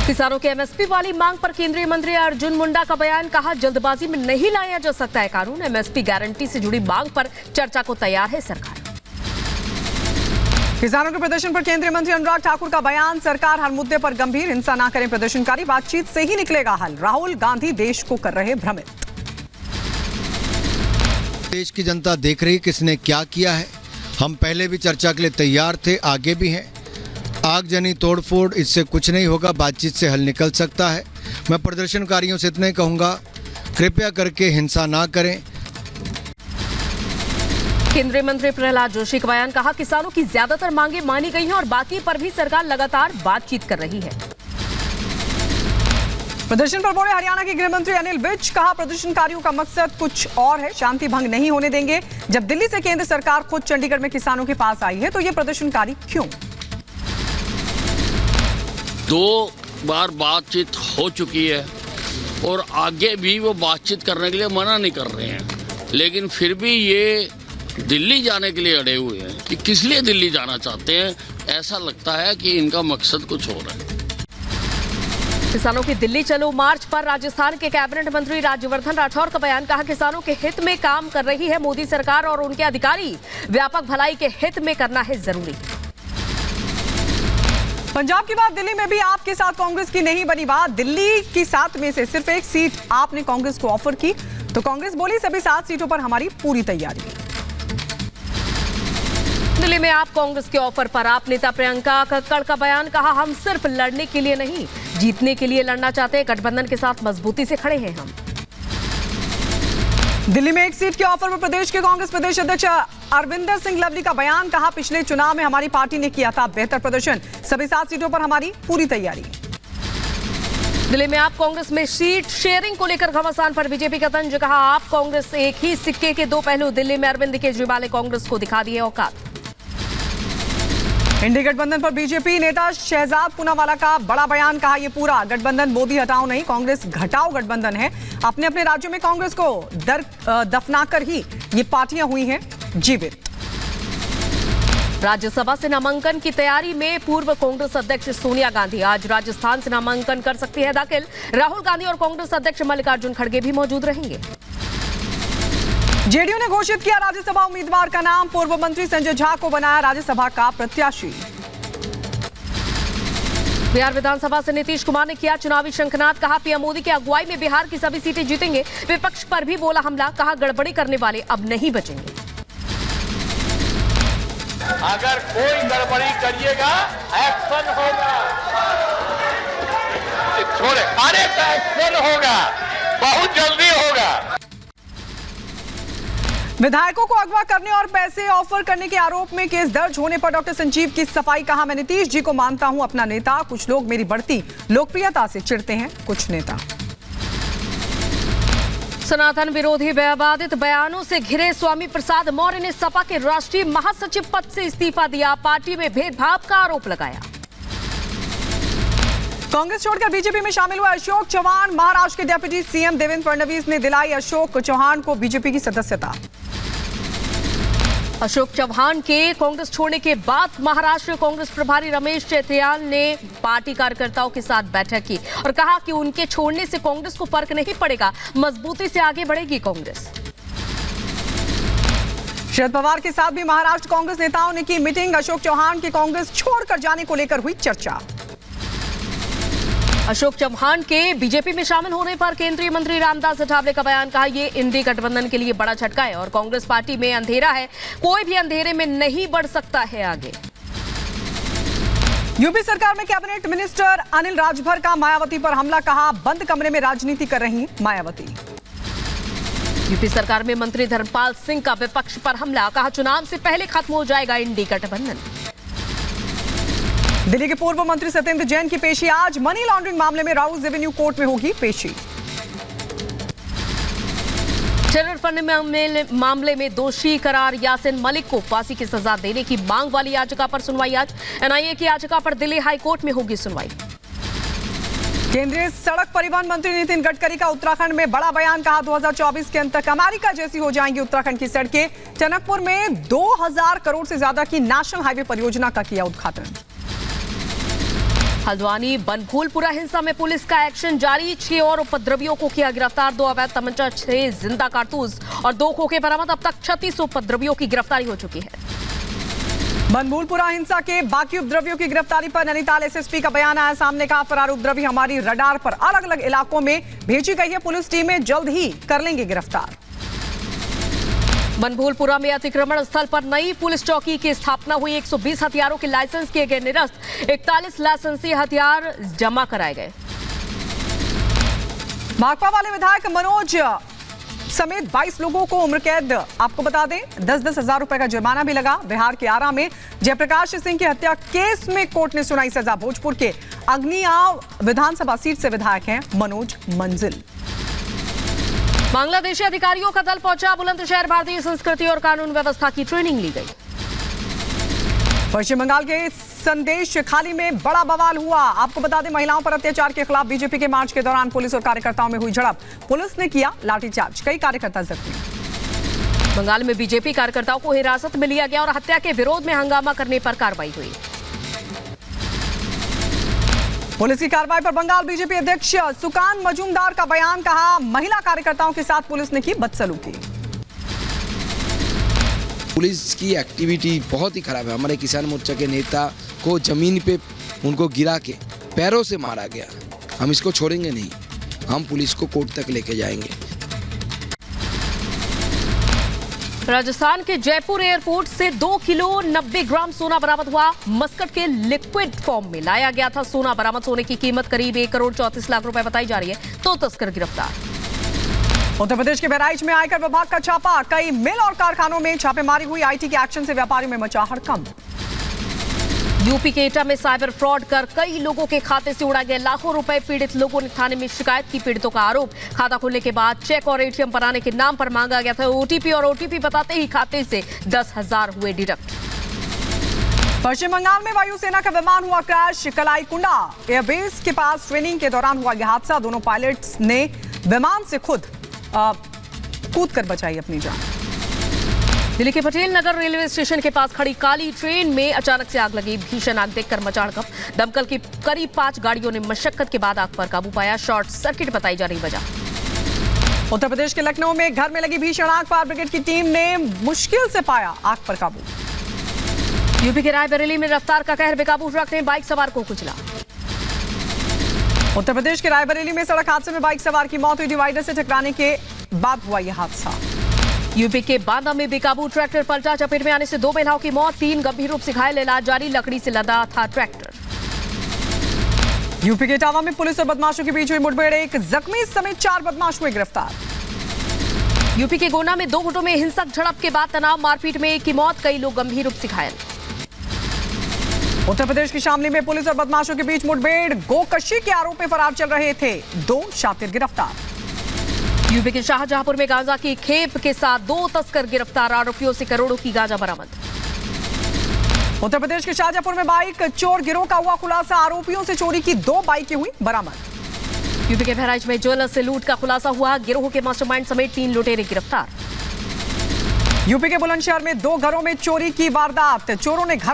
किसानों के एमएसपी वाली मांग पर केंद्रीय मंत्री अर्जुन मुंडा का बयान। कहा, जल्दबाजी में नहीं लाया जा सकता है कानून। एमएसपी गारंटी से जुड़ी मांग पर चर्चा को तैयार है सरकार। किसानों के प्रदर्शन पर केंद्रीय मंत्री अनुराग ठाकुर का बयान। सरकार हर मुद्दे पर गंभीर, हिंसा ना करें प्रदर्शनकारी, बातचीत से ही निकलेगा हल। राहुल गांधी देश को कर रहे भ्रमित। देश की जनता देख रही किसने क्या किया है। हम पहले भी चर्चा के लिए तैयार थे, आगे भी हैं। आगजनी तोड़फोड़ इससे कुछ नहीं होगा, बातचीत से हल निकल सकता है। मैं प्रदर्शनकारियों से इतना ही कहूँगा, कृपया करके हिंसा ना करें। केंद्रीय मंत्री प्रहलाद जोशी का बयान। कहा, किसानों की ज्यादातर मांगे मानी गई हैं और बाकी पर भी सरकार लगातार बातचीत कर रही है। प्रदर्शन पर बोले हरियाणा के गृह मंत्री अनिल विज। कहा, प्रदर्शनकारियों का मकसद कुछ और है, शांति भंग नहीं होने देंगे। जब दिल्ली से केंद्र सरकार खुद चंडीगढ़ में किसानों के पास आई है तो ये प्रदर्शनकारी क्यों? 2 बार बातचीत हो चुकी है और आगे भी वो बातचीत करने के लिए मना नहीं कर रहे हैं, लेकिन फिर भी ये दिल्ली जाने के लिए अड़े हुए हैं कि किस लिए दिल्ली जाना चाहते हैं। ऐसा लगता है कि इनका मकसद कुछ और है। किसानों की दिल्ली चलो मार्च पर राजस्थान के कैबिनेट मंत्री राज्यवर्धन राठौर का बयान। कहा, किसानों के हित में काम कर रही है मोदी सरकार और उनके अधिकारी। व्यापक भलाई के हित में करना है जरूरी। पंजाब की बात, दिल्ली में भी आपके साथ कांग्रेस की नहीं बनी बात। दिल्ली की 7 में से सिर्फ 1 सीट आपने कांग्रेस को ऑफर की तो कांग्रेस बोली सभी 7 सीटों पर हमारी पूरी तैयारी। दिल्ली में आप कांग्रेस के ऑफर पर आप नेता प्रियंका कक्कड़ का बयान। कहा, हम सिर्फ लड़ने के लिए नहीं, जीतने के लिए लड़ना चाहते हैं। गठबंधन के साथ मजबूती से खड़े हैं हम। दिल्ली में 1 सीट के ऑफर पर प्रदेश के कांग्रेस प्रदेश अध्यक्ष अरविंदर सिंह लवली का बयान। कहा, पिछले चुनाव में हमारी पार्टी ने किया था बेहतर प्रदर्शन, सभी 7 सीटों पर हमारी पूरी तैयारी। दिल्ली में आप कांग्रेस में सीट शेयरिंग को लेकर घमासान पर बीजेपी का तंज। कहा, आप कांग्रेस एक ही सिक्के के 2 पहलू। दिल्ली में अरविंद केजरीवाल ने कांग्रेस को दिखा दिए औकात। इंडी गठबंधन पर बीजेपी नेता शहजाद पूनावाला का बड़ा बयान। कहा, यह पूरा गठबंधन मोदी हटाओ नहीं, कांग्रेस घटाओ गठबंधन है। अपने अपने राज्यों में कांग्रेस को दफनाकर ही ये पार्टियां हुई हैं जीवित। राज्यसभा से नामांकन की तैयारी में पूर्व कांग्रेस अध्यक्ष सोनिया गांधी आज राजस्थान से नामांकन कर सकती है दाखिल। राहुल गांधी और कांग्रेस अध्यक्ष मल्लिकार्जुन खड़गे भी मौजूद रहेंगे। जेडीयू ने घोषित किया राज्यसभा उम्मीदवार का नाम। पूर्व मंत्री संजय झा को बनाया राज्यसभा का प्रत्याशी। बिहार विधानसभा से नीतीश कुमार ने किया चुनावी शंखनाद। कहा, पीएम मोदी की अगुवाई में बिहार की सभी सीटें जीतेंगे। विपक्ष पर भी बोला हमला। कहा, गड़बड़ी करने वाले अब नहीं बचेंगे। अगर कोई गड़बड़ी करिएगा एक्शन होगा। छोड़े अरे एक्शन होगा, बहुत जल्दी होगा। विधायकों को अगवा करने और पैसे ऑफर करने के आरोप में केस दर्ज होने पर डॉक्टर संजीव की सफाई। कहा, मैं नीतीश जी को मानता हूं अपना नेता। कुछ लोग मेरी बढ़ती लोकप्रियता से चिढ़ते हैं, कुछ नेता। सनातन विरोधी विवादित बयानों से घिरे स्वामी प्रसाद मौर्य ने सपा के राष्ट्रीय महासचिव पद से इस्तीफा दिया। पार्टी में भेदभाव का आरोप लगाया। कांग्रेस छोड़कर बीजेपी में शामिल हुए अशोक चौहान। महाराष्ट्र के डिप्टी सीएम देवेंद्र फडणवीस ने दिलाई अशोक चौहान को बीजेपी की सदस्यता। अशोक चौहान के कांग्रेस छोड़ने के बाद महाराष्ट्र कांग्रेस प्रभारी रमेश चेत्रियाल ने पार्टी कार्यकर्ताओं के साथ बैठक की और कहा कि उनके छोड़ने से कांग्रेस को फर्क नहीं पड़ेगा, मजबूती से आगे बढ़ेगी कांग्रेस। शरद पवार के साथ भी महाराष्ट्र कांग्रेस नेताओं ने की मीटिंग। अशोक चौहान के कांग्रेस छोड़कर जाने को लेकर हुई चर्चा। अशोक चौहान के बीजेपी में शामिल होने पर केंद्रीय मंत्री रामदास अठावले का बयान। कहा, ये इंडी गठबंधन के लिए बड़ा झटका है और कांग्रेस पार्टी में अंधेरा है, कोई भी अंधेरे में नहीं बढ़ सकता है आगे। यूपी सरकार में कैबिनेट मिनिस्टर अनिल राजभर का मायावती पर हमला। कहा, बंद कमरे में राजनीति कर रही मायावती। यूपी सरकार में मंत्री धर्मपाल सिंह का विपक्ष पर हमला। कहा, चुनाव से पहले खत्म हो जाएगा इंडी गठबंधन। दिल्ली के पूर्व मंत्री सत्येंद्र जैन की पेशी आज। मनी लॉन्ड्रिंग मामले में राउज एवेन्यू कोर्ट में होगी पेशी। टेरर फंड मामले में दोषी करार यासिन मलिक को फांसी की सजा देने की मांग वाली याचिका पर सुनवाई आज। एनआईए की याचिका पर दिल्ली हाई कोर्ट में होगी सुनवाई। केंद्रीय सड़क परिवहन मंत्री नितिन गडकरी का उत्तराखंड में बड़ा बयान। कहा, 2024 के अंत तक अमेरिका जैसी हो जाएंगी उत्तराखंड की सड़कें। टनकपुर में 2000 करोड़ से ज्यादा की नेशनल हाईवे परियोजना का किया उद्घाटन। हल्द्वानी बनभूलपुरा हिंसा में पुलिस का एक्शन जारी। 6 और उपद्रवियों को किया गिरफ्तार। 2 अवैध तमंचा, 6 जिंदा कारतूस और 2 खोखे बरामद। अब तक 36 उपद्रवियों की गिरफ्तारी हो चुकी है। बनभूलपुरा हिंसा के बाकी उपद्रवियों की गिरफ्तारी पर नैनीताल एसएसपी का बयान आया सामने। कहा फरार उपद्रवी हमारी रडार पर अलग अलग इलाकों में भेजी गई है। पुलिस टीमें जल्द ही कर लेंगे गिरफ्तार। बनभूलपुरा में अतिक्रमण स्थल पर नई पुलिस चौकी की स्थापना हुई। 120 हथियारों के लाइसेंस किए गए निरस्त। 41 लाइसेंसी हथियार जमा कराए गए। माकपा वाले विधायक मनोज समेत 22 लोगों को उम्र कैद। आपको बता दें 10-10 हजार रुपए का जुर्माना भी लगा। बिहार के आरा में जयप्रकाश सिंह की हत्या केस में कोर्ट ने सुनाई सजा। भोजपुर के अग्नियाव विधानसभा सीट से विधायक हैं मनोज मंजिल। बांग्लादेशी अधिकारियों का दल पहुंचा बुलंदशहर। भारतीय संस्कृति और कानून व्यवस्था की ट्रेनिंग ली गई। पश्चिम बंगाल के संदेश खाली में बड़ा बवाल हुआ। आपको बता दें महिलाओं पर अत्याचार के खिलाफ बीजेपी के मार्च के दौरान पुलिस और कार्यकर्ताओं में हुई झड़प। पुलिस ने किया लाठीचार्ज। कई कार्यकर्ता जख्मी। बंगाल में बीजेपी कार्यकर्ताओं को हिरासत में लिया गया और हत्या के विरोध में हंगामा करने पर कार्रवाई हुई। पुलिस की कार्रवाई पर बंगाल बीजेपी अध्यक्ष सुकान मजूमदार का बयान। कहा महिला कार्यकर्ताओं के साथ पुलिस ने की बदसलूकी। पुलिस की एक्टिविटी बहुत ही खराब है। हमारे किसान मोर्चा के नेता को जमीन पे उनको गिरा के पैरों से मारा गया। हम इसको छोड़ेंगे नहीं। हम पुलिस को कोर्ट तक लेके जाएंगे। राजस्थान के जयपुर एयरपोर्ट से 2 किलो 90 ग्राम सोना बरामद हुआ। मस्कट के लिक्विड फॉर्म में लाया गया था सोना। बरामद सोने की कीमत करीब 1 करोड़ 34 लाख रुपए बताई जा रही है। 2 तस्कर गिरफ्तार। उत्तर प्रदेश के बहराइच में आयकर विभाग का छापा। कई मिल और कारखानों में छापेमारी हुई। आईटी के एक्शन से व्यापारियों में मचा हड़कंप। यूपी के एटा में साइबर फ्रॉड कर कई लोगों के खाते से उड़ा गया लाखों रुपए। पीड़ित लोगों ने थाने में शिकायत की। पीड़ितों का आरोप खाता खोलने के बाद चेक और एटीएम बनाने के नाम पर मांगा गया था ओटीपी और ओटीपी बताते ही खाते से 10,000 हुए डिडक्ट। पश्चिम बंगाल में वायुसेना का विमान हुआ क्रैश। कलाईकुंडा एयरबेस के पास ट्रेनिंग के दौरान हुआ यह हादसा। दोनों पायलट्स ने विमान से खुद कूद कर बचाई अपनी जान। दिल्ली के पटेल नगर रेलवे स्टेशन के पास खड़ी काली ट्रेन में अचानक से आग लगी। भीषण आग देखकर मचा हड़कंप। दमकल की करीब 5 गाड़ियों ने मशक्कत के बाद आग पर काबू पाया। शॉर्ट सर्किट बताई जा रही वजह। उत्तर प्रदेश के लखनऊ में घर में लगी भीषण आग। फायर ब्रिगेड की टीम ने मुश्किल से पाया आग पर काबू। यूपी के रायबरेली में रफ्तार का कहर। बेकाबू ट्रक ने बाइक सवार को कुचला। उत्तर प्रदेश के रायबरेली में सड़क हादसे में बाइक सवार की मौत हुई। डिवाइडर से टकराने के बाद हुआ यह हादसा। यूपी के बांदा में बेकाबू ट्रैक्टर पलटा। चपेट में आने से 2 महिलाओं की मौत। 3 गंभीर रूप से घायल। इलाज जारी। लकड़ी से लदा था ट्रैक्टर। यूपी के इटावा में पुलिस और बदमाशों के बीच हुई मुठभेड़। 1 जख्मी समेत 4 बदमाश हुए गिरफ्तार। यूपी के गोना में 2 गुटों में हिंसक झड़प के बाद तनाव। मारपीट में 1 की मौत। कई लोग गंभीर रूप से घायल। उत्तर प्रदेश की शामली में पुलिस और बदमाशों के बीच मुठभेड़। गोकशी के आरोप में फरार चल रहे थे 2 शातिर गिरफ्तार। यूपी के शाहजहांपुर में गांजा की खेप के साथ 2 तस्कर गिरफ्तार। आरोपियों से करोड़ों की गांजा बरामद। उत्तर प्रदेश के शाहजहांपुर में बाइक चोर गिरोह का हुआ खुलासा। आरोपियों से चोरी की 2 बाइकें हुई बरामद। यूपी के बहराइच में ज्वेलर्स से लूट का खुलासा हुआ। गिरोह के मास्टरमाइंड समेत 3 लुटेरे गिरफ्तार। यूपी के बुलंदशहर में 2 घरों में चोरी की वारदात। चोरों ने घर